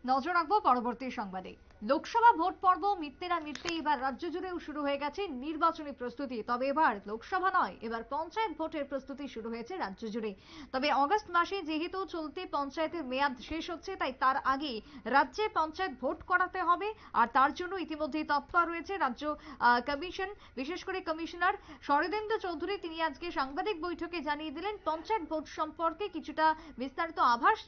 নজর রাখবো পরবর্তী সংবাদে। লোকসভা ভোট পর্ব মিটতে না মিটতেই এবার রাজ্য জুড়েও শুরু হয়ে গেছে নির্বাচনী প্রস্তুতি। তবে এবার লোকসভা নয়, এবার পঞ্চায়েত ভোটের প্রস্তুতি শুরু হয়েছে রাজ্য জুড়ে। তবে অগস্ট মাসে যেহেতু চলতি পঞ্চায়েতের মেয়াদ শেষ হচ্ছে, তাই তার আগে রাজ্যে পঞ্চায়েত ভোট করাতে হবে। আর তার জন্য ইতিমধ্যেই তৎপর রয়েছে রাজ্য কমিশন, বিশেষ করে কমিশনার শরদিন্দু চৌধুরী। তিনি আজকে সাংবাদিক বৈঠকে জানিয়ে দিলেন পঞ্চায়েত ভোট সম্পর্কে কিছুটা বিস্তারিত আভাস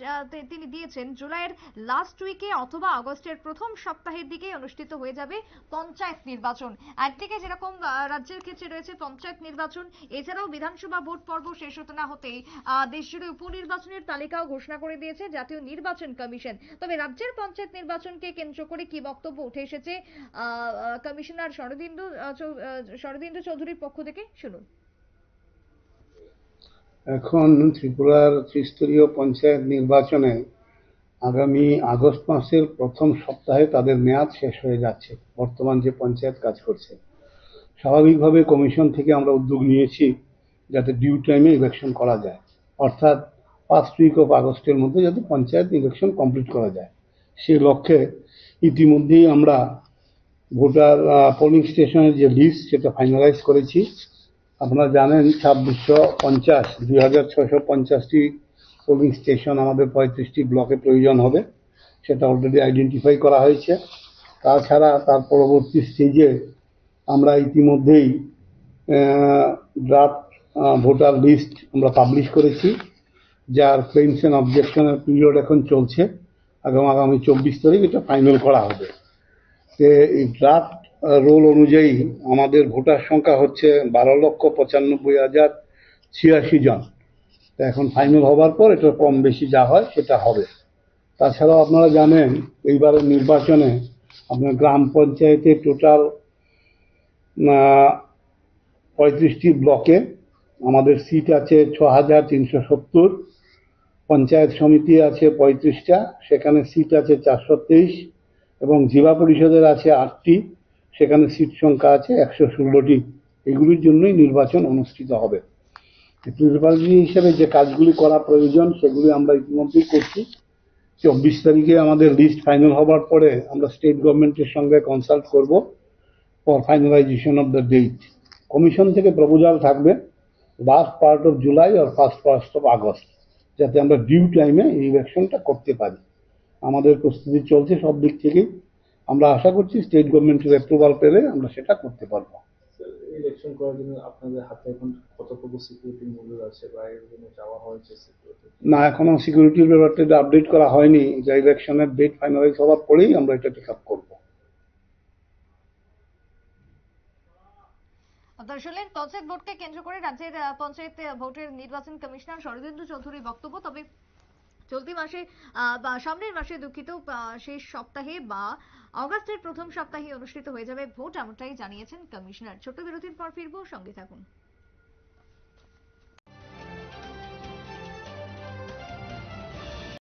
তিনি দিয়েছেন। জুলাইয়ের লাস্ট উইকে অথবা আগস্টের প্রথম সপ্তাহের দিকে অনুষ্ঠিত হয়ে যাবে পঞ্চায়েত নির্বাচন। একদিকে যেরকম রাজ্যের ক্ষেত্রে রয়েছে পঞ্চায়েত নির্বাচন, এছাড়াও বিধানসভা ভোট পর্ব শেষ হতে না হতেই দেশজুড়ে উপনির্বাচনের তালিকাও ঘোষণা করে দিয়েছে জাতীয় নির্বাচন কমিশন। তবে রাজ্যের পঞ্চায়েত নির্বাচনকে কেন্দ্র করে কি বক্তব্য উঠে এসেছে কমিশনার শরদিন্দু চৌধুরীর পক্ষ থেকে, শুনুন। এখন ত্রিপুরার ত্রিস্তরীয় পঞ্চায়েত নির্বাচনে আগামী আগস্ট মাসের প্রথম সপ্তাহে তাদের মেয়াদ শেষ হয়ে যাচ্ছে। বর্তমান যে পঞ্চায়েত কাজ করছে, স্বাভাবিকভাবে কমিশন থেকে আমরা উদ্যোগ নিয়েছি যাতে ডিউ টাইমে ইলেকশন করা যায়, অর্থাৎ ফার্স্ট উইক অফ আগস্টের মধ্যে যাতে পঞ্চায়েত ইলেকশন কমপ্লিট করা যায়। সেই লক্ষ্যে ইতিমধ্যেই আমরা ভোটার পোলিং স্টেশনের যে লিস্ট সেটা ফাইনালাইজ করেছি। আপনারা জানেন 2650 পোলিং স্টেশন আমাদের 35টি ব্লকে প্রয়োজন হবে, সেটা অলরেডি আইডেন্টিফাই করা হয়েছে। তাছাড়া তার পরবর্তী স্টেজে আমরা ইতিমধ্যেই ড্রাফট ভোটার লিস্ট আমরা পাবলিশ করেছি, যার ক্লেইমস এন্ড অবজেকশনের পিরিয়ড এখন চলছে। আগামী 24 তারিখ এটা ফাইনাল করা হবে। এই ড্রাফট রোল অনুযায়ী আমাদের ভোটার সংখ্যা হচ্ছে 12,95,086 জন। এখন ফাইনাল হবার পর এটা কম বেশি যা হয় সেটা হবে। তাছাড়াও আপনারা জানেন এইবারের নির্বাচনে আপনার গ্রাম পঞ্চায়েতে টোটাল 35টি ব্লকে আমাদের সিট আছে 6,370, পঞ্চায়েত সমিতি আছে 35টা, সেখানে সিট আছে 423, এবং জিলা পরিষদের আছে 8টি, সেখানে সিট সংখ্যা আছে 116টি। এগুলির জন্যই নির্বাচন অনুষ্ঠিত হবে। প্রিন্সিপালজি হিসেবে যে কাজগুলি করা প্রয়োজন সেগুলি আমরা ইতিমধ্যেই করছি। 24 তারিখে আমাদের লিস্ট ফাইনাল হবার পরে আমরা স্টেট গভর্নমেন্টের সঙ্গে কনসাল্ট করব for finalisation of the date. Commission থেকে প্রপোজাল থাকবে লাস্ট পার্ট অফ জুলাই আর ফার্স্ট পার্ট অফ আগস্ট, যাতে আমরা ডিউ টাইমে এই ইলেকশনটা করতে পারি। আমাদের প্রস্তুতি চলছে সব দিক থেকেই। আমরা আশা করছি স্টেট গভর্নমেন্টের অ্যাপ্রুভাল পেলে আমরা সেটা করতে পারবো। ইলেকশন করার জন্য আপনাদের হাতে এখন কতটুকু সিকিউরিটি মজুদ আছে বা এর জন্য চাওয়া হয়েছে সিকিউরিটি? না, এখনো সিকিউরিটির ব্যাপারটা আপডেট করা হয়নি। যে ইলেকশনের ডেট ফাইনালাইজ হওয়ার পরেই আমরা এটা টেক আপ করবো। আপনারা শুনলেন পঞ্চায়েত ভোটকে কেন্দ্র করে রাজ্যের পঞ্চায়েত ভোটের নির্বাচন কমিশনার শরদিন্দু চৌধুরীর বক্তব্য। তবে চলতি মাসে বা সামনের মাসে দুঃখিত শেষ সপ্তাহে বা অগাস্টের প্রথম সপ্তাহে অনুষ্ঠিত হয়ে যাবে ভোট, এমনটাই জানিয়েছেন কমিশনার। ছোট্ট বিরতির পর ফিরবো, সঙ্গে থাকুন।